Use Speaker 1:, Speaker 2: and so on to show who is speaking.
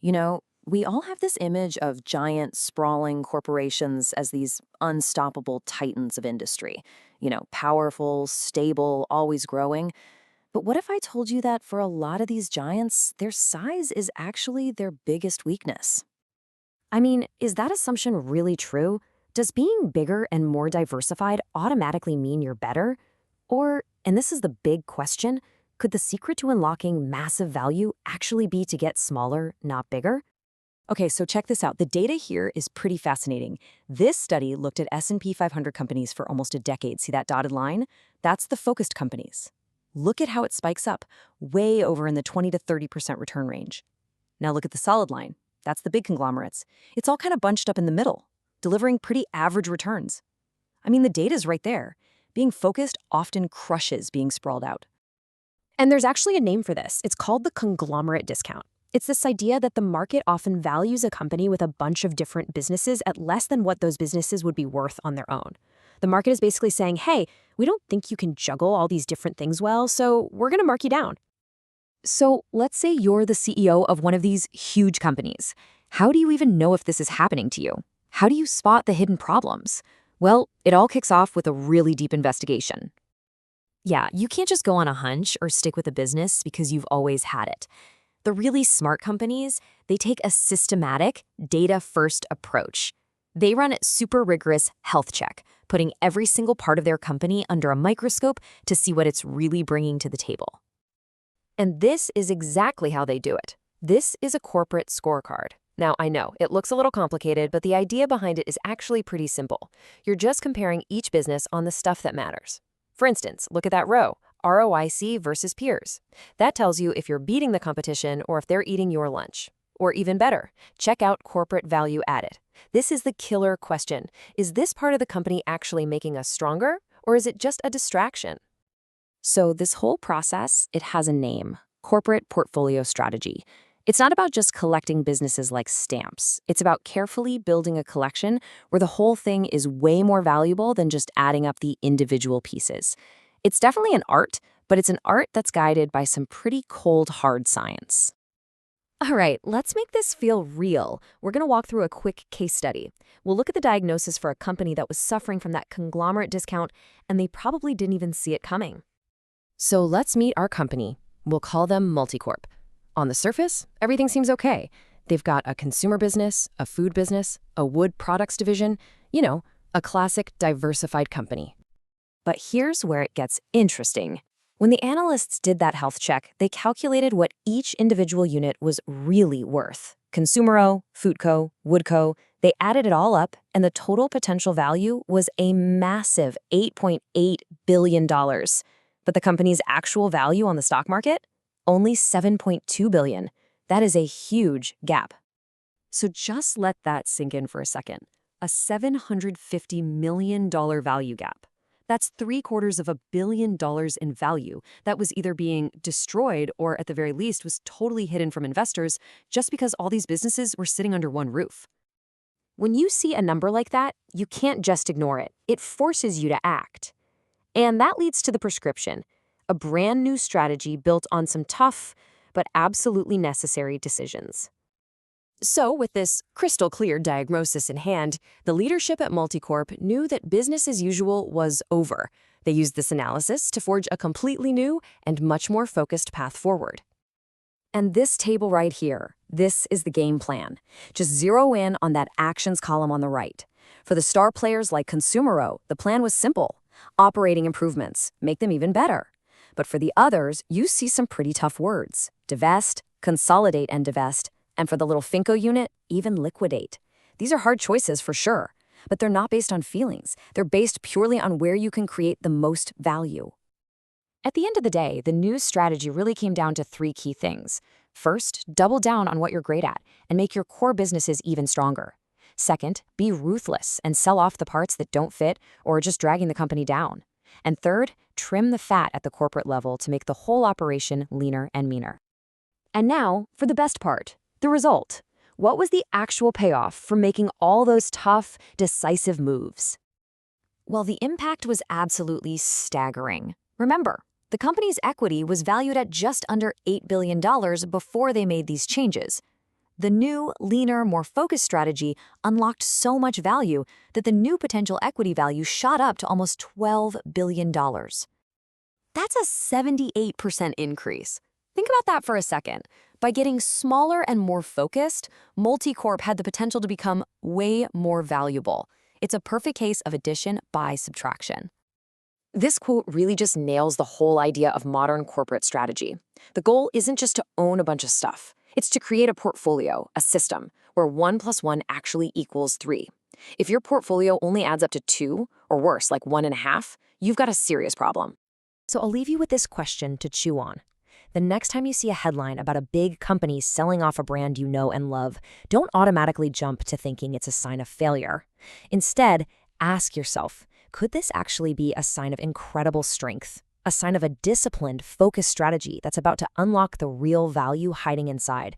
Speaker 1: We all have this image of giant, sprawling corporations as these unstoppable titans of industry. Powerful, stable, always growing. But what if I told you that for a lot of these giants, their size is actually their biggest weakness?
Speaker 2: I mean, is that assumption really true? Does being bigger and more diversified automatically mean you're better? Or, and this is the big question, could the secret to unlocking massive value actually be to get smaller, not bigger?
Speaker 1: Okay, so check this out. The data here is pretty fascinating. This study looked at S&P 500 companies for almost a decade. See that dotted line? That's the focused companies. Look at how it spikes up, way over in the 20 to 30% return range. Now look at the solid line. That's the big conglomerates. It's all kind of bunched up in the middle, delivering pretty average returns. I mean, the data's right there. Being focused often crushes being sprawled out.
Speaker 2: And there's actually a name for this. It's called the conglomerate discount. It's this idea that the market often values a company with a bunch of different businesses at less than what those businesses would be worth on their own. The market is basically saying, hey, we don't think you can juggle all these different things well, so we're going to mark you down. So let's say you're the CEO of one of these huge companies. How do you even know if this is happening to you? How do you spot the hidden problems? Well, it all kicks off with a really deep investigation. Yeah, you can't just go on a hunch or stick with a business because you've always had it. The really smart companies, they take a systematic, data-first approach. They run a super rigorous health check, putting every single part of their company under a microscope to see what it's really bringing to the table. And this is exactly how they do it. This is a corporate scorecard. Now, I know, it looks a little complicated, but the idea behind it is actually pretty simple. You're just comparing each business on the stuff that matters. For instance, look at that row, ROIC versus peers. That tells you if you're beating the competition or if they're eating your lunch. Or even better, check out corporate value added. This is the killer question. Is this part of the company actually making us stronger, or is it just a distraction? So this whole process, it has a name, corporate portfolio strategy. It's not about just collecting businesses like stamps. It's about carefully building a collection where the whole thing is way more valuable than just adding up the individual pieces. It's definitely an art, but it's an art that's guided by some pretty cold, hard science. All right, let's make this feel real. We're going to walk through a quick case study. We'll look at the diagnosis for a company that was suffering from that conglomerate discount, and they probably didn't even see it coming. So let's meet our company. We'll call them Multicorp. On the surface, everything seems okay. They've got a consumer business, a food business, a wood products division, a classic diversified company. But here's where it gets interesting. When the analysts did that health check, they calculated what each individual unit was really worth. Consumero, Foodco, Woodco, they added it all up, and the total potential value was a massive $8.8 billion. But the company's actual value on the stock market? Only $7.2 billion. That is a huge gap. So just let that sink in for a second. A $750 million value gap. That's $750 million in value that was either being destroyed or, at the very least, was totally hidden from investors just because all these businesses were sitting under one roof. When you see a number like that, you can't just ignore it. It forces you to act. And that leads to the prescription, a brand new strategy built on some tough but absolutely necessary decisions. So, with this crystal clear diagnosis in hand, the leadership at Multicorp knew that business as usual was over. They used this analysis to forge a completely new and much more focused path forward. And this table right here, this is the game plan. Just zero in on that actions column on the right. For the star players like Consumero, the plan was simple. Operating improvements, make them even better. But for the others, you see some pretty tough words. Divest, consolidate and divest, and for the little Finco unit, even liquidate. These are hard choices for sure, but they're not based on feelings. They're based purely on where you can create the most value. At the end of the day, the new strategy really came down to three key things. First, double down on what you're great at and make your core businesses even stronger. Second, be ruthless and sell off the parts that don't fit or are just dragging the company down. And third, trim the fat at the corporate level to make the whole operation leaner and meaner. And now, for the best part, the result. What was the actual payoff from making all those tough, decisive moves? Well, the impact was absolutely staggering. Remember, the company's equity was valued at just under $8 billion before they made these changes.
Speaker 1: The new, leaner, more focused strategy unlocked so much value that the new potential equity value shot up to almost $12 billion. That's a 78% increase. Think about that for a second. By getting smaller and more focused, Multicorp had the potential to become way more valuable. It's a perfect case of addition by subtraction. This quote really just nails the whole idea of modern corporate strategy. The goal isn't just to own a bunch of stuff. It's to create a portfolio, a system, where 1 + 1 actually equals 3. If your portfolio only adds up to 2, or worse, like 1.5, you've got a serious problem. So I'll leave you with this question to chew on. The next time you see a headline about a big company selling off a brand you know and love, don't automatically jump to thinking it's a sign of failure. Instead, ask yourself, could this actually be a sign of incredible strength? A sign of a disciplined, focused strategy that's about to unlock the real value hiding inside?